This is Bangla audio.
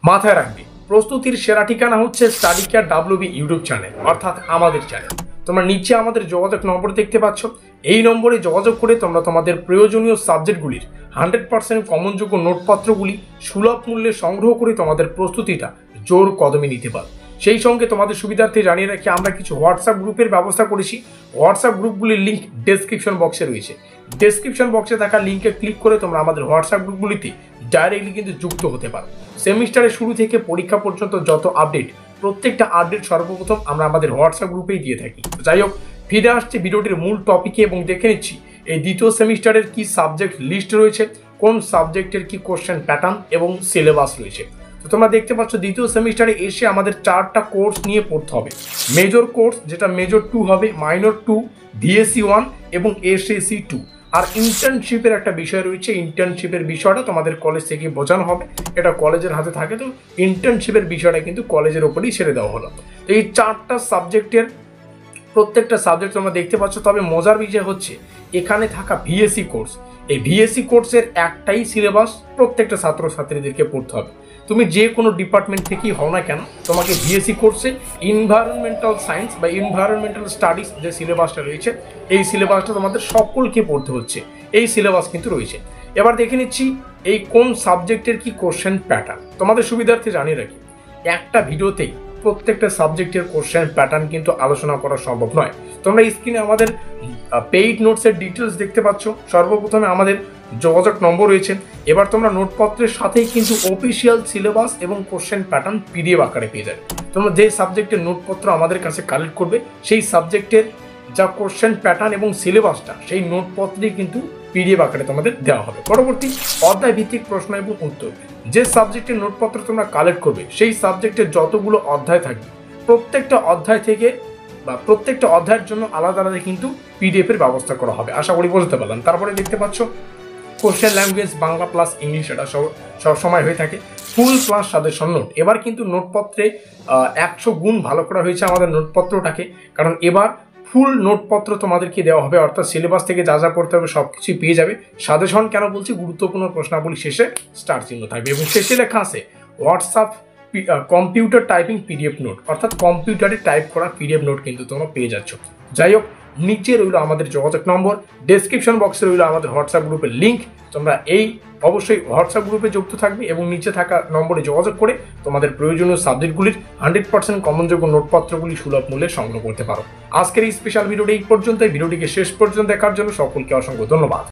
মাথায় রাখবে, প্রস্তুতির সেরা ঠিকানা হচ্ছে study care WB YouTube channel, অর্থাৎ আমাদের চ্যানেল। তোমরা নিচে আমাদের যোগাযোগ নম্বর দেখতে পাচ্ছ। এই নম্বরে যোগাযোগ করে তোমরা তোমাদের প্রয়োজনীয় সাবজেক্টগুলির 100% কমনযোগ্য নোটপত্রগুলি সুলভ মূল্যে সংগ্রহ করে তোমাদের প্রস্তুতিটা জোর কদমে নিতে পারো। সেই সঙ্গে তোমাদের সুবিধার্থে জানিয়ে রাখি, আমরা কিছু হোয়াটসঅ্যাপ গ্রুপের ব্যবস্থা করেছি। হোয়াটসঅ্যাপ গ্রুপগুলির লিঙ্ক ডেসক্রিপশন বক্সে রয়েছে। ডেসক্রিপশন বক্সে থাকা লিঙ্কে ক্লিক করে তোমরা আমাদের হোয়াটসঅ্যাপ গ্রুপগুলিতে ডাইরেক্টলি কিন্তু যুক্ত হতে পারো। সেমিস্টারের শুরু থেকে পরীক্ষা পর্যন্ত যত আপডেট, প্রত্যেকটা আপডেট সর্বপ্রথম আমরা আমাদের হোয়াটসঅ্যাপ গ্রুপেই দিয়ে থাকি। যাই হোক, ফিরে আসছে ভিডিওটির মূল টপিকে এবং দেখে নিচ্ছি এই দ্বিতীয় সেমিস্টারের কি সাবজেক্ট লিস্ট রয়েছে, কোন সাবজেক্টের কি কোশ্চেন প্যাটার্ন এবং সিলেবাস রয়েছে। তো তোমরা দেখতে পাচ্ছ দ্বিতীয় সেমিস্টারে এসে আমাদের 4টা কোর্স নিয়ে পড়তে হবে। মেজর কোর্স যেটা মেজর 2 হবে, মাইনর 2, VSC 1 এবং SSC 2। আর ইন্টার্নশিপের একটা বিষয় রয়েছে। ইন্টার্নশিপের বিষয়টা তোমাদের কলেজ থেকে বোঝানো হবে, এটা কলেজের হাতে থাকে। তো ইন্টার্নশিপের বিষয়টা কিন্তু কলেজের ওপরেই ছেড়ে দেওয়া হলো। তো এই 4টা সাবজেক্টের প্রত্যেকটা সাবজেক্ট তোমরা দেখতে পাচ্ছ। তবে মজার বিষয় হচ্ছে এখানে থাকা VSC কোর্স, এই VSC কোর্সের একটাই সিলেবাস প্রত্যেকটা ছাত্রছাত্রীদেরকে পড়তে হবে। তুমি যে কোনো ডিপার্টমেন্ট থেকেই হও না কেন, তোমাকে VSC কোর্সে এনভায়রনমেন্টাল সায়েন্স বা এনভায়রনমেন্টাল স্টাডিজ যে সিলেবাসটা রয়েছে, এই সিলেবাসটা তোমাদের সকলকে পড়তে হচ্ছে। এই সিলেবাস কিন্তু রয়েছে। এবার দেখে নিচ্ছি এই কোন সাবজেক্টের কি কোশ্চেন প্যাটার্ন। তোমাদের সুবিধার্থে জানিয়ে রাখি, একটা ভিডিওতেই প্রত্যেকটা সাবজেক্টের কোশ্চেন প্যাটার্ন কিন্তু আলোচনা করা সম্ভব নয়। তোমরা স্ক্রিনে আমাদের পেইড নোটসের ডিটেলস দেখতে পাচ্ছ। সর্বপ্রথমে আমাদের যোগাযোগ নম্বর রয়েছে। এবার তোমরা নোটপত্রের সাথেই কিন্তু অফিসিয়াল সিলেবাস এবং কোশ্চেন প্যাটার্ন PDF আকারে পেয়ে যাবে। তোমরা যে সাবজেক্টের নোটপত্র আমাদের কাছে কালেক্ট করবে, সেই সাবজেক্টের যা কোশ্চেন প্যাটার্ন এবং সিলেবাসটা সেই নোটপত্রেই কিন্তু PDF আকারে তোমাদের দেওয়া হবে। পরবর্তী অধ্যায় ভিত্তিক প্রশ্ন এবং উত্তর, যে সাবজেক্টের নোটপত্র তোমরা কালেক্ট করবে সেই সাবজেক্টের যতগুলো অধ্যায় থাকবে, প্রত্যেকটা অধ্যায় থেকে বা প্রত্যেকটা অধ্যায়ের জন্য আলাদা আলাদা কিন্তু PDF এর ব্যবস্থা করা হবে। আশা করি বুঝতে পারলাম। তারপরে দেখতে পাচ্ছ question language Bangla plus English, এটা সব সময় হয়ে থাকে। ফুল প্লাস সাজেশন নোট, এবার কিন্তু নোটপত্রে 100 গুণ ভালো করা হয়েছে আমাদের নোটপত্রটাকে। কারণ এবার ফুল নোটপত্র তোমাদেরকে দেওয়া হবে, অর্থাৎ সিলেবাস থেকে যা যা পড়তে হবে সব কিছুই পেয়ে যাবে। সাজেশন কেন বলছি, গুরুত্বপূর্ণ প্রশ্নাবলী শেষে স্টার চিহ্ন থাকবে এবং শেষে লেখা আছে WhatsApp computer typing PDF note, অর্থাৎ কম্পিউটারে টাইপ করা PDF নোট কিন্তু তোমরা পেয়ে যাচ্ছ। যাই হোক, নিচে রইল আমাদের যোগাযোগ নম্বর, ডেসক্রিপশন বক্সে রইল আমাদের হোয়াটসঅ্যাপ গ্রুপের লিঙ্ক। তোমরা অবশ্যই হোয়াটসঅ্যাপ গ্রুপে যুক্ত থাকবে এবং নিচে থাকা নম্বরে যোগাযোগ করে তোমাদের প্রয়োজনীয় সাবজেক্টগুলির 100% কমনযোগ্য নোটপত্রগুলি সুলভ মূল্যে সংগ্রহ করতে পারো। আজকের এই স্পেশাল ভিডিওটি এই পর্যন্ত। ভিডিওটিকে শেষ পর্যন্ত দেখার জন্য সকলকে অসংখ্য ধন্যবাদ।